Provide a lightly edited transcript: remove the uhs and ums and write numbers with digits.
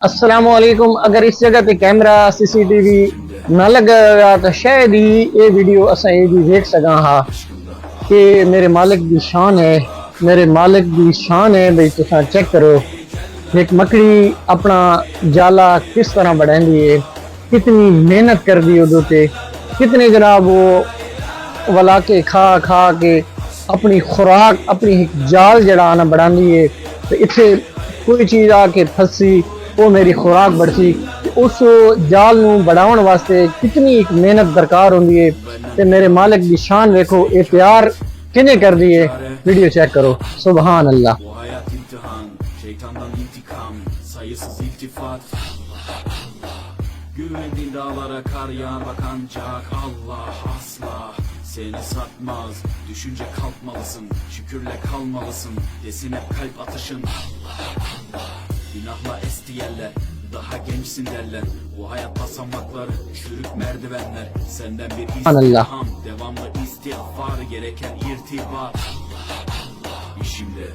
अस्सलामुअलैकुम। अगर इस जगह पे कैमरा सीसीटीवी न लगा तो शायद ही ये वीडियो असा भी देख सका हा कि मेरे मालिक की शान है। मेरे मालिक की शान है भाई, तुसा चेक करो एक मकड़ी अपना जाला किस तरह बढ़ाती है, कितनी मेहनत कर दी उदो ते, कितने जनाब वो वला के खा खा के अपनी खुराक अपनी एक जाल जड़ा ना बढ़ाती है। तो इतने कोई चीज़ आके फंसी वो मेरी खुराक बढ़ती, उस जाल नू बढ़ाने वास्ते कितनी एक मेहनत दरकार होंदी है। ते मेरे मालिक की शान देखो, ये प्यार किने कर दी है। वीडियो चेक करो, सुभान अल्लाह। Bu hayat imtihan, şeytandan intikam, sayısız iltifat. Güvendiğin dağlara kar yağar bak ancak Allah asla seni satmaz. Düşünce kalkmalısın, şükürle kalmalısın, desin hep kalp atışın. Günahla esti yerler, daha gençsin derler. Bu hayat basamakları, çürük merdivenler. Senden bir istirham, devamlı istiğfar, gereken irtibat. İşimde